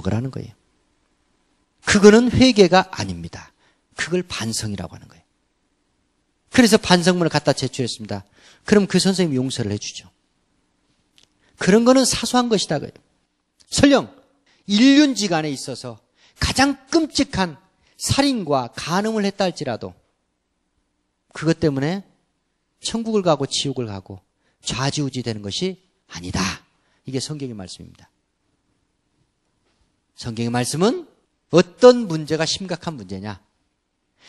먹으라는 거예요. 그거는 회개가 아닙니다. 그걸 반성이라고 하는 거예요. 그래서 반성문을 갖다 제출했습니다. 그럼 그 선생님이 용서를 해주죠. 그런 거는 사소한 것이다. 설령 인륜지간에 있어서 가장 끔찍한 살인과 간음을 했다 할지라도 그것 때문에 천국을 가고 지옥을 가고 좌지우지 되는 것이 아니다. 이게 성경의 말씀입니다. 성경의 말씀은 어떤 문제가 심각한 문제냐?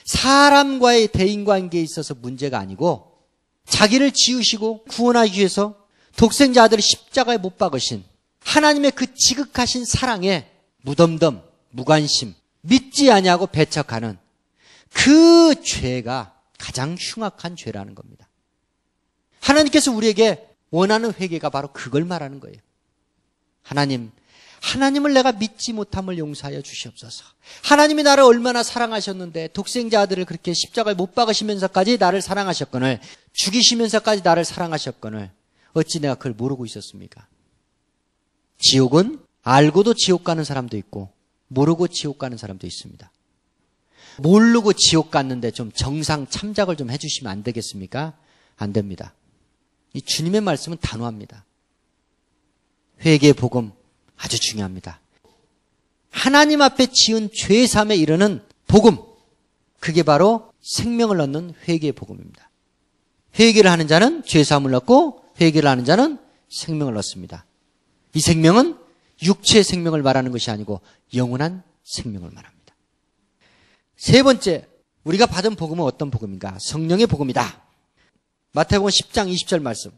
사람과의 대인관계에 있어서 문제가 아니고 자기를 지으시고 구원하기 위해서 독생자 아들을 십자가에 못 박으신 하나님의 그 지극하신 사랑에 무덤덤, 무관심, 믿지 아니하고 배척하는 그 죄가 가장 흉악한 죄라는 겁니다. 하나님께서 우리에게 원하는 회개가 바로 그걸 말하는 거예요. 하나님을 내가 믿지 못함을 용서하여 주시옵소서. 하나님이 나를 얼마나 사랑하셨는데 독생자 아들을 그렇게 십자가에 못 박으시면서까지 나를 사랑하셨거늘 죽이시면서까지 나를 사랑하셨거늘 어찌 내가 그걸 모르고 있었습니까? 지옥은 알고도 지옥 가는 사람도 있고 모르고 지옥 가는 사람도 있습니다. 모르고 지옥 갔는데 좀 정상 참작을 좀 해주시면 안 되겠습니까? 안 됩니다. 이 주님의 말씀은 단호합니다. 회개의 복음 아주 중요합니다. 하나님 앞에 지은 죄사함에 이르는 복음, 그게 바로 생명을 얻는 회개의 복음입니다. 회개를 하는 자는 죄사함을 얻고 회개를 하는 자는 생명을 얻습니다. 이 생명은 육체의 생명을 말하는 것이 아니고 영원한 생명을 말합니다. 세 번째, 우리가 받은 복음은 어떤 복음인가? 성령의 복음이다. 마태복음 10장 20절 말씀.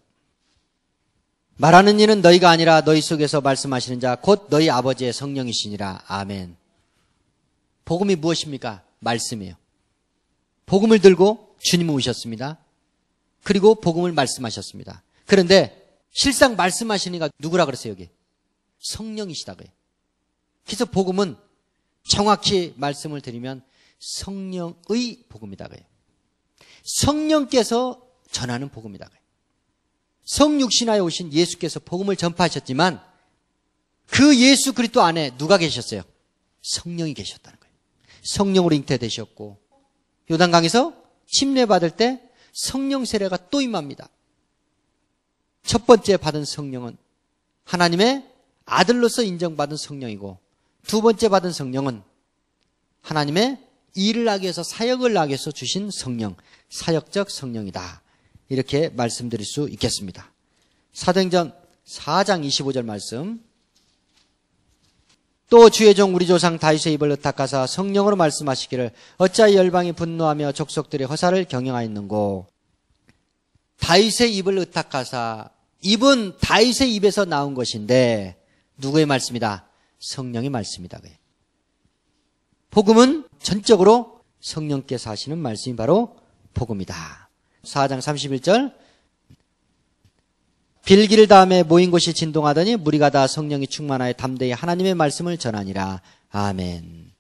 말하는 이는 너희가 아니라 너희 속에서 말씀하시는 자 곧 너희 아버지의 성령이시니라. 아멘. 복음이 무엇입니까? 말씀이에요. 복음을 들고 주님은 오셨습니다. 그리고 복음을 말씀하셨습니다. 그런데 실상 말씀하시니까 누구라 그랬어요, 여기? 성령이시다 그래요. 그래서 복음은 정확히 말씀을 드리면 성령의 복음이다 그래요. 성령께서 전하는 복음이다 그래요. 성육신하에 오신 예수께서 복음을 전파하셨지만 그 예수 그리스도 안에 누가 계셨어요? 성령이 계셨다는 거예요. 성령으로 잉태되셨고 요단강에서 침례받을 때 성령 세례가 또 임합니다. 첫 번째 받은 성령은 하나님의 아들로서 인정받은 성령이고 두 번째 받은 성령은 하나님의 일을 하기 위해서 사역을 하기 위해서 주신 성령, 사역적 성령이다. 이렇게 말씀드릴 수 있겠습니다. 사도행전 4장 25절 말씀. 또 주의 종 우리 조상 다윗의 입을 의탁하사 성령으로 말씀하시기를 어찌하여 열방이 분노하며 족속들의 허사를 경영하였는고. 다윗의 입을 의탁하사, 입은 다윗의 입에서 나온 것인데 누구의 말씀이다? 성령의 말씀이다. 복음은 전적으로 성령께서 하시는 말씀이 바로 복음이다. 4장 31절. 빌기를 다음에 모인 곳이 진동하더니 무리가 다 성령이 충만하여 담대히 하나님의 말씀을 전하니라. 아멘.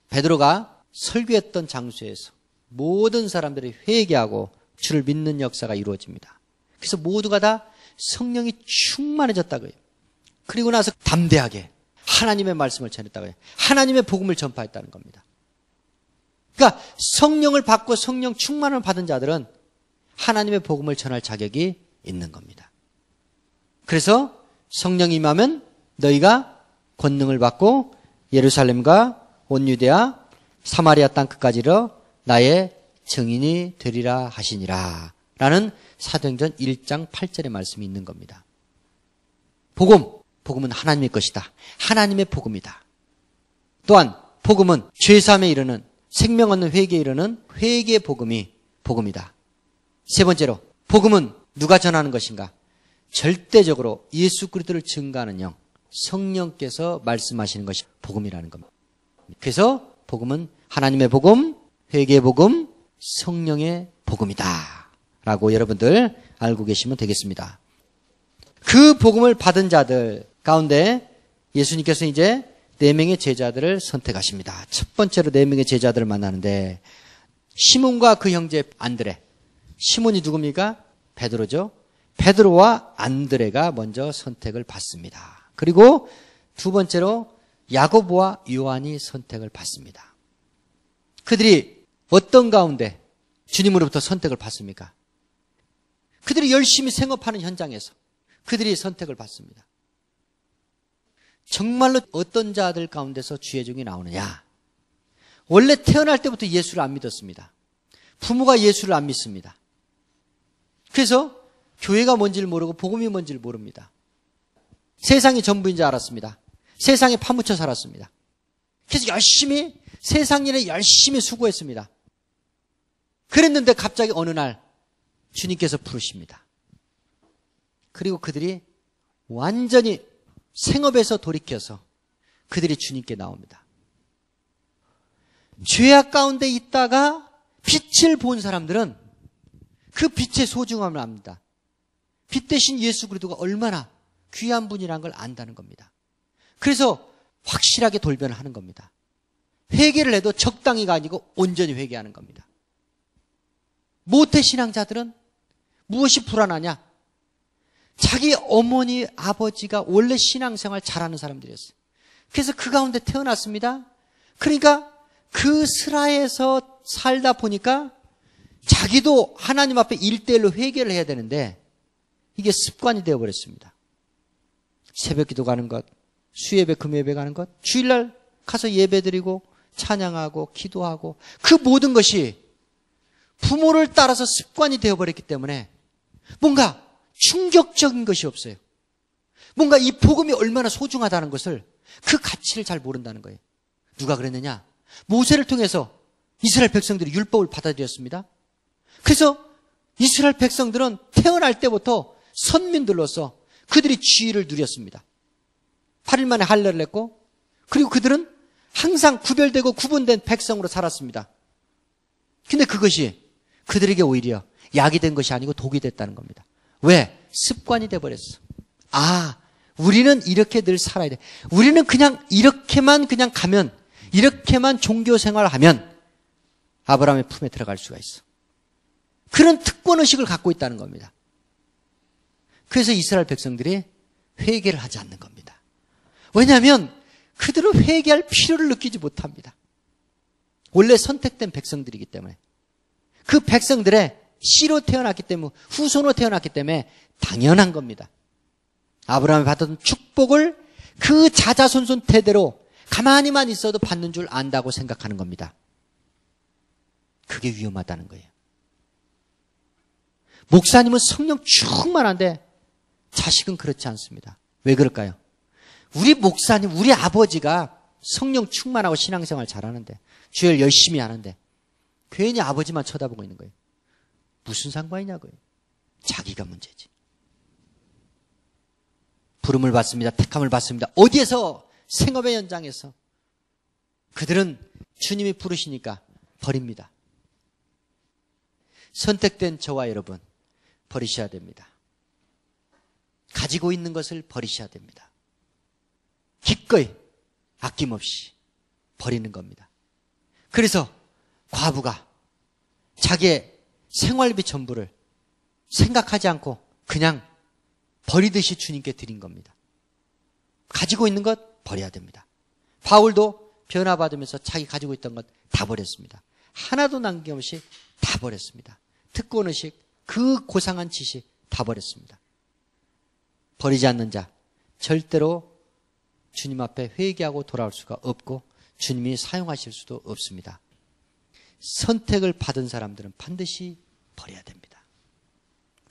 베드로가 설교했던 장소에서 모든 사람들이 회개하고 주를 믿는 역사가 이루어집니다. 그래서 모두가 다 성령이 충만해졌다고요. 그리고 나서 담대하게 하나님의 말씀을 전했다고요. 하나님의 복음을 전파했다는 겁니다. 그러니까 성령을 받고 성령 충만을 받은 자들은 하나님의 복음을 전할 자격이 있는 겁니다. 그래서 성령이 임하면 너희가 권능을 받고 예루살렘과 온 유대아 사마리아 땅 끝까지로 나의 증인이 되리라 하시니라 라는 사도행전 1장 8절의 말씀이 있는 겁니다. 복음은 하나님의 것이다. 하나님의 복음이다. 또한 복음은 죄사함에 이르는 생명 얻는 회개에 이르는 회개의 복음이 복음이다. 세 번째로 복음은 누가 전하는 것인가? 절대적으로 예수 그리스도를 증거하는 영, 성령께서 말씀하시는 것이 복음이라는 겁니다. 그래서 복음은 하나님의 복음, 회개의 복음, 성령의 복음이다 라고 여러분들 알고 계시면 되겠습니다. 그 복음을 받은 자들 가운데 예수님께서 이제 4명의 제자들을 선택하십니다. 첫 번째로 4명의 제자들을 만나는데 시몬과 그 형제 안드레. 시몬이 누굽니까? 베드로죠. 베드로와 안드레가 먼저 선택을 받습니다. 그리고 두 번째로 야고보와 요한이 선택을 받습니다. 그들이 어떤 가운데 주님으로부터 선택을 받습니까? 그들이 열심히 생업하는 현장에서 그들이 선택을 받습니다. 정말로 어떤 자들 가운데서 주의 종이 나오느냐? 원래 태어날 때부터 예수를 안 믿었습니다. 부모가 예수를 안 믿습니다. 그래서 교회가 뭔지를 모르고 복음이 뭔지를 모릅니다. 세상이 전부인 줄 알았습니다. 세상에 파묻혀 살았습니다. 그래서 열심히 세상 일에 열심히 수고했습니다. 그랬는데 갑자기 어느 날 주님께서 부르십니다. 그리고 그들이 완전히 생업에서 돌이켜서 그들이 주님께 나옵니다. 죄악 가운데 있다가 빛을 본 사람들은 그 빛의 소중함을 압니다. 빛 대신 예수 그리스도가 얼마나 귀한 분이라는 걸 안다는 겁니다. 그래서 확실하게 돌변을 하는 겁니다. 회개를 해도 적당히가 아니고 온전히 회개하는 겁니다. 모태신앙자들은 무엇이 불안하냐? 자기 어머니, 아버지가 원래 신앙생활 잘하는 사람들이었어요. 그래서 그 가운데 태어났습니다. 그러니까 그 슬하에서 살다 보니까 자기도 하나님 앞에 1:1로 회개를 해야 되는데 이게 습관이 되어버렸습니다. 새벽 기도 가는 것, 수예배, 금예배 가는 것, 주일날 가서 예배드리고 찬양하고 기도하고 그 모든 것이 부모를 따라서 습관이 되어버렸기 때문에 뭔가 충격적인 것이 없어요. 뭔가 이 복음이 얼마나 소중하다는 것을 그 가치를 잘 모른다는 거예요. 누가 그랬느냐? 모세를 통해서 이스라엘 백성들이 율법을 받아들였습니다. 그래서 이스라엘 백성들은 태어날 때부터 선민들로서 그들이 지위를 누렸습니다. 8일 만에 할례를 했고 그리고 그들은 항상 구별되고 구분된 백성으로 살았습니다. 근데 그것이 그들에게 오히려 약이 된 것이 아니고 독이 됐다는 겁니다. 왜? 습관이 돼버렸어. 아, 우리는 이렇게 늘 살아야 돼. 우리는 그냥 이렇게만 그냥 가면, 이렇게만 종교 생활을 하면 아브라함의 품에 들어갈 수가 있어. 그런 특권의식을 갖고 있다는 겁니다. 그래서 이스라엘 백성들이 회개를 하지 않는 겁니다. 왜냐하면 그들은 회개할 필요를 느끼지 못합니다. 원래 선택된 백성들이기 때문에. 그 백성들의 씨로 태어났기 때문에, 후손으로 태어났기 때문에 당연한 겁니다. 아브라함이 받은 축복을 그 자자손손 대대로 가만히만 있어도 받는 줄 안다고 생각하는 겁니다. 그게 위험하다는 거예요. 목사님은 성령 충만한데 자식은 그렇지 않습니다. 왜 그럴까요? 우리 목사님, 우리 아버지가 성령 충만하고 신앙생활 잘하는데 주일 열심히 하는데 괜히 아버지만 쳐다보고 있는 거예요. 무슨 상관이냐고요. 자기가 문제지. 부름을 받습니다. 택함을 받습니다. 어디에서? 생업의 현장에서. 그들은 주님이 부르시니까 버립니다. 선택된 저와 여러분 버리셔야 됩니다. 가지고 있는 것을 버리셔야 됩니다. 기꺼이 아낌없이 버리는 겁니다. 그래서 과부가 자기의 생활비 전부를 생각하지 않고 그냥 버리듯이 주님께 드린 겁니다. 가지고 있는 것 버려야 됩니다. 바울도 변화받으면서 자기 가지고 있던 것 다 버렸습니다. 하나도 남김없이 다 버렸습니다. 특권의식, 그 고상한 지식 다 버렸습니다. 버리지 않는 자 절대로 주님 앞에 회개하고 돌아올 수가 없고 주님이 사용하실 수도 없습니다. 선택을 받은 사람들은 반드시 버려야 됩니다.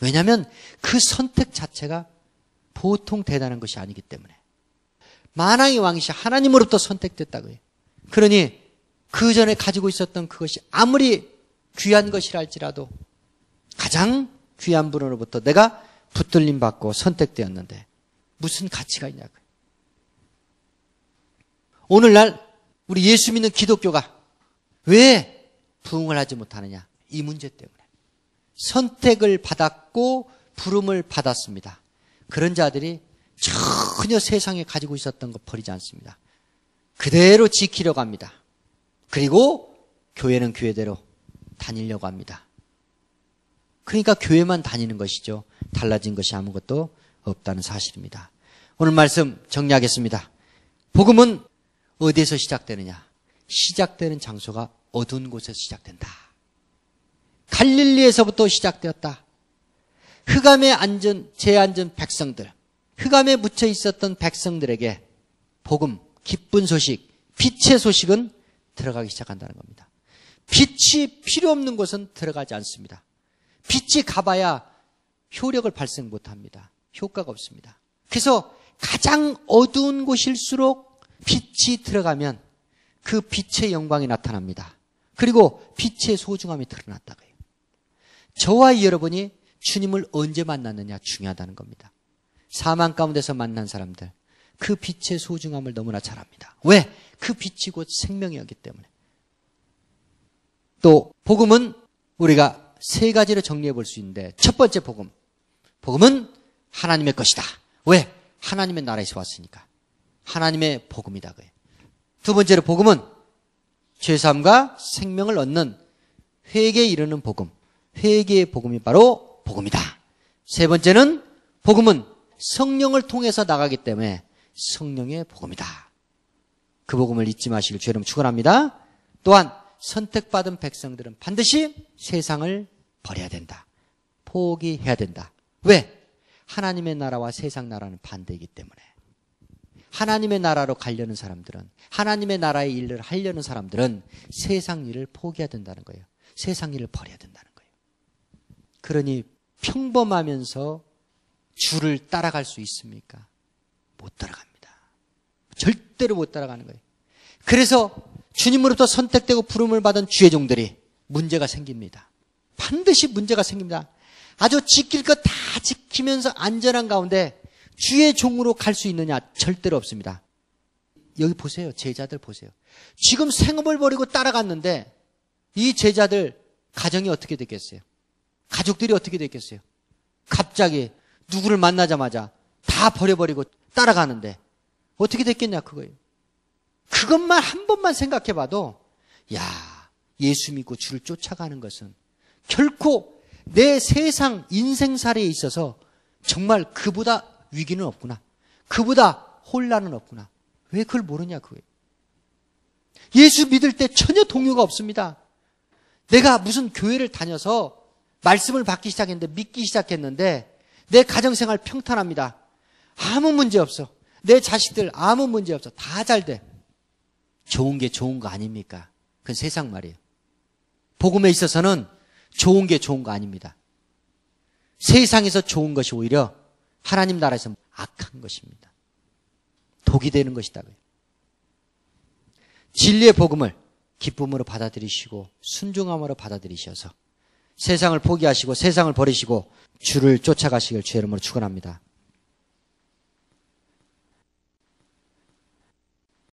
왜냐하면 그 선택 자체가 보통 대단한 것이 아니기 때문에. 만왕의 왕이시 하나님으로부터 선택됐다고요. 그러니 그 전에 가지고 있었던 그것이 아무리 귀한 것이라 할지라도 가장 귀한 분으로부터 내가 붙들림 받고 선택되었는데 무슨 가치가 있냐고요. 오늘날 우리 예수 믿는 기독교가 왜 부흥을 하지 못하느냐? 이 문제 때문에. 선택을 받았고 부름을 받았습니다. 그런 자들이 전혀 세상에 가지고 있었던 것 버리지 않습니다. 그대로 지키려고 합니다. 그리고 교회는 교회대로 다니려고 합니다. 그러니까 교회만 다니는 것이죠. 달라진 것이 아무것도 없다는 사실입니다. 오늘 말씀 정리하겠습니다. 복음은 어디에서 시작되느냐? 시작되는 장소가 어두운 곳에서 시작된다. 갈릴리에서부터 시작되었다. 흑암에 재앉은 백성들, 흑암에 묻혀 있었던 백성들에게 복음, 기쁜 소식, 빛의 소식은 들어가기 시작한다는 겁니다. 빛이 필요 없는 곳은 들어가지 않습니다. 빛이 가봐야 효력을 발생 못합니다. 효과가 없습니다. 그래서 가장 어두운 곳일수록 빛이 들어가면 그 빛의 영광이 나타납니다. 그리고 빛의 소중함이 드러났다고요. 저와 여러분이 주님을 언제 만났느냐 중요하다는 겁니다. 사망 가운데서 만난 사람들, 그 빛의 소중함을 너무나 잘 압니다. 왜? 그 빛이 곧 생명이었기 때문에. 또 복음은 우리가 세 가지로 정리해 볼 수 있는데, 첫 번째 복음. 복음은 하나님의 것이다. 왜? 하나님의 나라에서 왔으니까. 하나님의 복음이다. 두 번째로 복음은 죄사함과 생명을 얻는 회개에 이르는 복음. 회개의 복음이 바로 복음이다. 세 번째는 복음은 성령을 통해서 나가기 때문에 성령의 복음이다. 그 복음을 잊지 마시길 주의 이름으로 축원합니다. 또한 선택받은 백성들은 반드시 세상을 버려야 된다. 포기해야 된다. 왜? 하나님의 나라와 세상 나라는 반대이기 때문에. 하나님의 나라로 가려는 사람들은, 하나님의 나라의 일을 하려는 사람들은 세상 일을 포기해야 된다는 거예요. 세상 일을 버려야 된다는 거예요. 그러니 평범하면서 주를 따라갈 수 있습니까? 못 따라갑니다. 절대로 못 따라가는 거예요. 그래서 주님으로부터 선택되고 부름을 받은 주의 종들이 문제가 생깁니다. 반드시 문제가 생깁니다. 아주 지킬 것 다 지키면서 안전한 가운데 주의 종으로 갈 수 있느냐? 절대로 없습니다. 여기 보세요. 제자들 보세요. 지금 생업을 버리고 따라갔는데 이 제자들 가정이 어떻게 됐겠어요? 가족들이 어떻게 됐겠어요? 갑자기 누구를 만나자마자 다 버려버리고 따라가는데 어떻게 됐겠냐 그거예요. 그것만 한 번만 생각해 봐도 야, 예수 믿고 주를 쫓아가는 것은 결코 내 세상 인생살이에 있어서 정말 그보다 위기는 없구나. 그보다 혼란은 없구나. 왜 그걸 모르냐 그거예요. 예수 믿을 때 전혀 동요가 없습니다. 내가 무슨 교회를 다녀서 말씀을 받기 시작했는데 믿기 시작했는데 내 가정생활 평탄합니다. 아무 문제 없어. 내 자식들 아무 문제 없어. 다 잘 돼. 좋은 게 좋은 거 아닙니까? 그건 세상 말이에요. 복음에 있어서는 좋은 게 좋은 거 아닙니다. 세상에서 좋은 것이 오히려 하나님 나라에서 악한 것입니다. 독이 되는 것이다. 진리의 복음을 기쁨으로 받아들이시고 순종함으로 받아들이셔서 세상을 포기하시고 세상을 버리시고 주를 쫓아가시길 주의 이름으로 축원합니다.